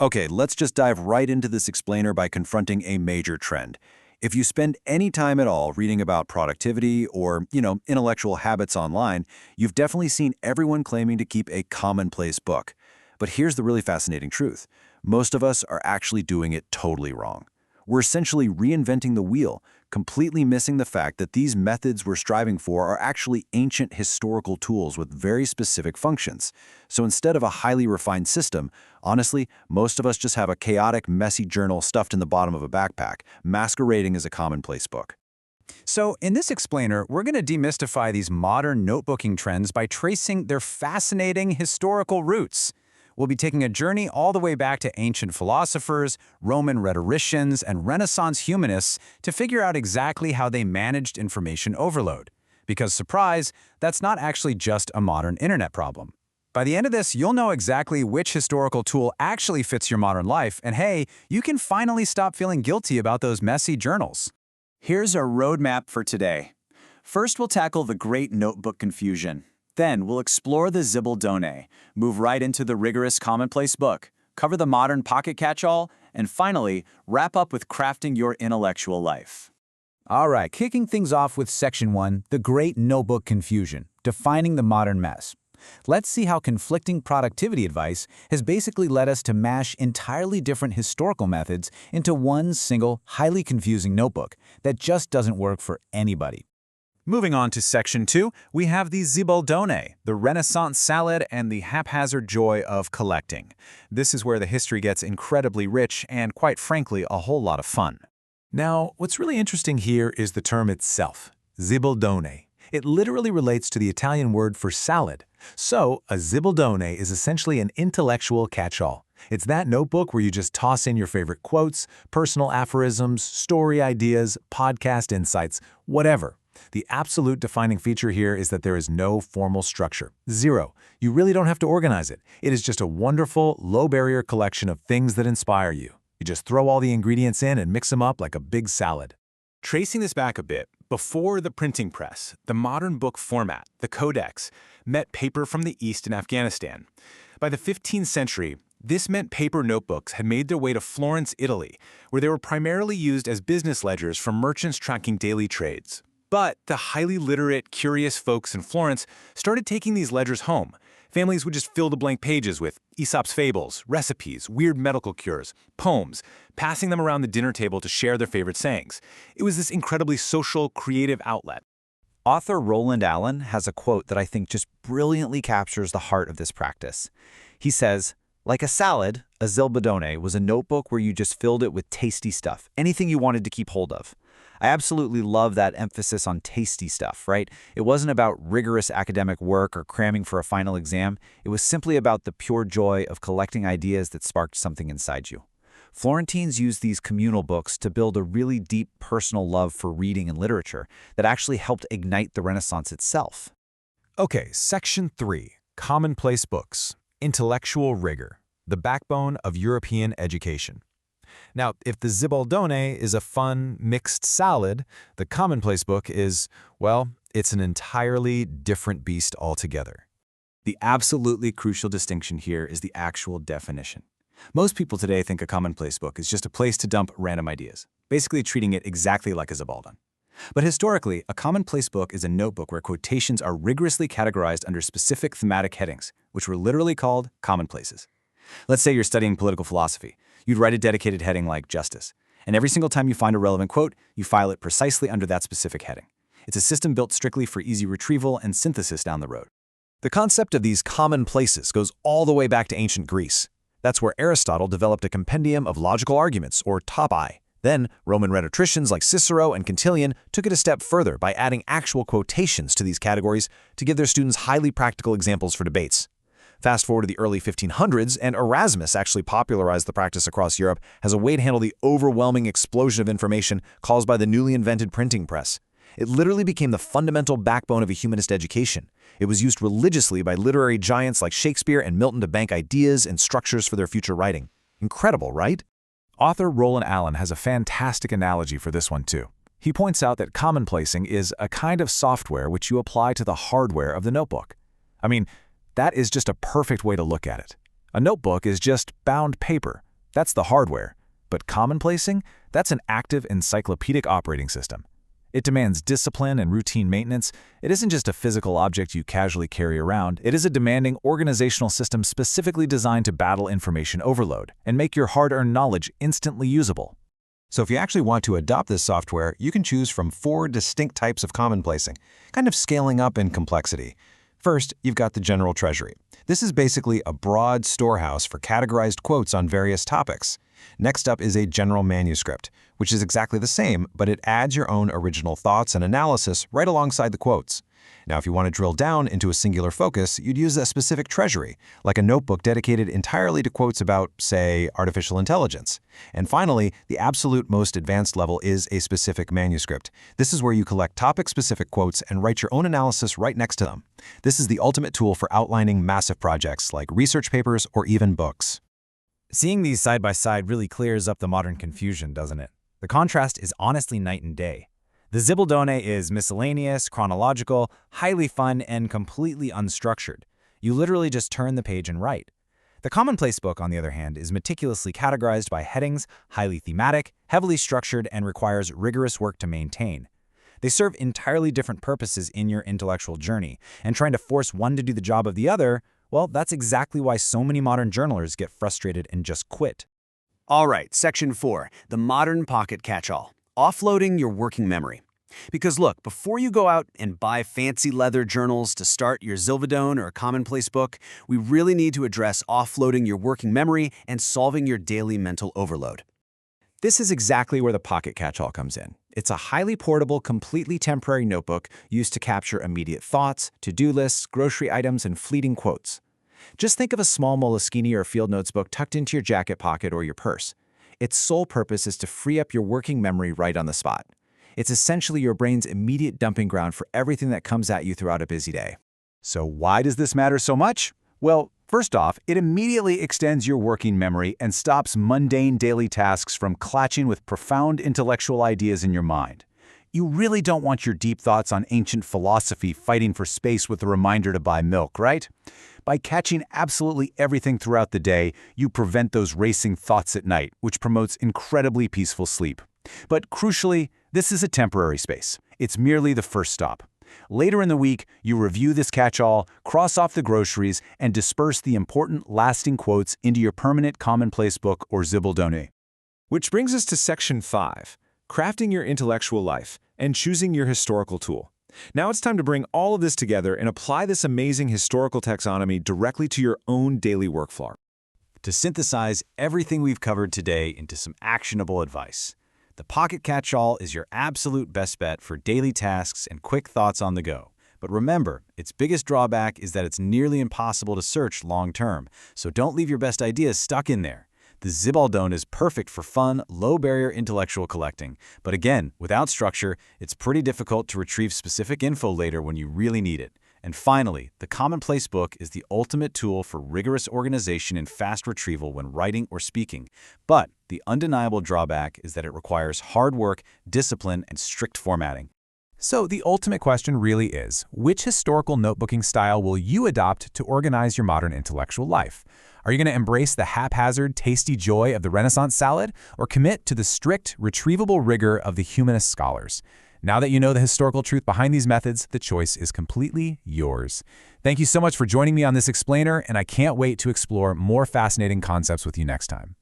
Okay, let's just dive right into this explainer by confronting a major trend. If you spend any time at all reading about productivity or, intellectual habits online, you've definitely seen everyone claiming to keep a commonplace book. But here's the really fascinating truth. Most of us are actually doing it totally wrong. We're essentially reinventing the wheel, completely missing the fact that these methods we're striving for are actually ancient historical tools with very specific functions. So instead of a highly refined system, honestly, most of us just have a chaotic, messy journal stuffed in the bottom of a backpack, masquerading as a commonplace book. So in this explainer, we're going to demystify these modern notebooking trends by tracing their fascinating historical roots. We'll be taking a journey all the way back to ancient philosophers, Roman rhetoricians, and Renaissance humanists to figure out exactly how they managed information overload. Because, surprise, that's not actually just a modern internet problem. By the end of this, you'll know exactly which historical tool actually fits your modern life, and hey, you can finally stop feeling guilty about those messy journals. Here's our roadmap for today. First, we'll tackle the great notebook confusion. Then, we'll explore the Zibaldone, move right into the rigorous commonplace book, cover the modern pocket catch-all, and finally, wrap up with crafting your intellectual life. All right, kicking things off with Section 1, the Great Notebook Confusion, defining the modern mess. Let's see how conflicting productivity advice has basically led us to mash entirely different historical methods into one single, highly confusing notebook that just doesn't work for anybody. Moving on to Section 2, we have the Zibaldone, the Renaissance salad and the haphazard joy of collecting. This is where the history gets incredibly rich and, quite frankly, a whole lot of fun. Now, what's really interesting here is the term itself, Zibaldone. It literally relates to the Italian word for salad. So, a Zibaldone is essentially an intellectual catch-all. It's that notebook where you just toss in your favorite quotes, personal aphorisms, story ideas, podcast insights, whatever. The absolute defining feature here is that there is no formal structure. Zero. You really don't have to organize it. It is just a wonderful, low-barrier collection of things that inspire you. You just throw all the ingredients in and mix them up like a big salad. Tracing this back a bit, before the printing press, the modern book format, the codex, met paper from the East in Afghanistan. By the 15th century, this meant paper notebooks had made their way to Florence, Italy, where they were primarily used as business ledgers for merchants tracking daily trades. But the highly literate, curious folks in Florence started taking these ledgers home. Families would just fill the blank pages with Aesop's fables, recipes, weird medical cures, poems, passing them around the dinner table to share their favorite sayings. It was this incredibly social, creative outlet. Author Roland Allen has a quote that I think just brilliantly captures the heart of this practice. He says, "Like a salad, a Zibaldone was a notebook where you just filled it with tasty stuff, anything you wanted to keep hold of." I absolutely love that emphasis on tasty stuff, right? It wasn't about rigorous academic work or cramming for a final exam. It was simply about the pure joy of collecting ideas that sparked something inside you. Florentines used these communal books to build a really deep personal love for reading and literature that actually helped ignite the Renaissance itself. Okay, Section 3, Commonplace Books, Intellectual Rigor, the backbone of European education. Now, if the Zibaldone is a fun, mixed salad, the commonplace book is, well, it's an entirely different beast altogether. The absolutely crucial distinction here is the actual definition. Most people today think a commonplace book is just a place to dump random ideas, basically treating it exactly like a Zibaldone. But historically, a commonplace book is a notebook where quotations are rigorously categorized under specific thematic headings, which were literally called commonplaces. Let's say you're studying political philosophy. You'd write a dedicated heading like Justice, and every single time you find a relevant quote, you file it precisely under that specific heading. It's a system built strictly for easy retrieval and synthesis down the road. The concept of these commonplaces goes all the way back to ancient Greece. That's where Aristotle developed a compendium of logical arguments, or topi. Then, Roman rhetoricians like Cicero and Quintilian took it a step further by adding actual quotations to these categories to give their students highly practical examples for debates. Fast forward to the early 1500s, and Erasmus actually popularized the practice across Europe as a way to handle the overwhelming explosion of information caused by the newly invented printing press. It literally became the fundamental backbone of a humanist education. It was used religiously by literary giants like Shakespeare and Milton to bank ideas and structures for their future writing. Incredible, right? Author Roland Allen has a fantastic analogy for this one too. He points out that commonplacing is a kind of software which you apply to the hardware of the notebook. I mean, that is just a perfect way to look at it. A notebook is just bound paper, That's the hardware. But commonplacing? That's an active encyclopedic operating system. It demands discipline and routine maintenance. It isn't just a physical object you casually carry around. It is a demanding organizational system specifically designed to battle information overload and make your hard-earned knowledge instantly usable. So if you actually want to adopt this software, you can choose from 4 distinct types of commonplacing, kind of scaling up in complexity. First, you've got the general treasury. This is basically a broad storehouse for categorized quotes on various topics. Next up is a general manuscript, which is exactly the same, but it adds your own original thoughts and analysis right alongside the quotes. Now, if you want to drill down into a singular focus, you'd use a specific treasury, like a notebook dedicated entirely to quotes about, say, artificial intelligence. And finally, the absolute most advanced level is a specific manuscript. This is where you collect topic-specific quotes and write your own analysis right next to them. This is the ultimate tool for outlining massive projects like research papers or even books. Seeing these side by side really clears up the modern confusion, doesn't it? The contrast is honestly night and day. The Zibaldone is miscellaneous, chronological, highly fun, and completely unstructured. You literally just turn the page and write. The Commonplace book, on the other hand, is meticulously categorized by headings, highly thematic, heavily structured, and requires rigorous work to maintain. They serve entirely different purposes in your intellectual journey, and trying to force one to do the job of the other, well, that's exactly why so many modern journalers get frustrated and just quit. All right, Section 4, the modern pocket catch-all, offloading your working memory. Because look, before you go out and buy fancy leather journals to start your Zilvadone or Commonplace book, we really need to address offloading your working memory and solving your daily mental overload. This is exactly where the Pocket Catch-all comes in. It's a highly portable, completely temporary notebook used to capture immediate thoughts, to-do lists, grocery items, and fleeting quotes. Just think of a small Moleskine or Field Notes book tucked into your jacket pocket or your purse. Its sole purpose is to free up your working memory right on the spot. It's essentially your brain's immediate dumping ground for everything that comes at you throughout a busy day. So why does this matter so much? Well, first off, it immediately extends your working memory and stops mundane daily tasks from clatching with profound intellectual ideas in your mind. You really don't want your deep thoughts on ancient philosophy fighting for space with a reminder to buy milk, right? By catching absolutely everything throughout the day, you prevent those racing thoughts at night, which promotes incredibly peaceful sleep. But crucially, this is a temporary space. It's merely the first stop. Later in the week, you review this catch-all, cross off the groceries, and disperse the important, lasting quotes into your permanent Commonplace book or Zibaldone. Which brings us to Section 5, crafting your intellectual life and choosing your historical tool. Now it's time to bring all of this together and apply this amazing historical taxonomy directly to your own daily workflow. To synthesize everything we've covered today into some actionable advice, the Pocket Catch-all is your absolute best bet for daily tasks and quick thoughts on the go. But remember, its biggest drawback is that it's nearly impossible to search long-term, so don't leave your best ideas stuck in there. The Zibaldone is perfect for fun, low-barrier intellectual collecting, but again, without structure, it's pretty difficult to retrieve specific info later when you really need it. And finally, the Commonplace book is the ultimate tool for rigorous organization and fast retrieval when writing or speaking. But the undeniable drawback is that it requires hard work, discipline, and strict formatting. So the ultimate question really is, which historical notebooking style will you adopt to organize your modern intellectual life? Are you going to embrace the haphazard, tasty joy of the Renaissance salad, or commit to the strict, retrievable rigor of the humanist scholars? Now that you know the historical truth behind these methods, the choice is completely yours. Thank you so much for joining me on this explainer, and I can't wait to explore more fascinating concepts with you next time.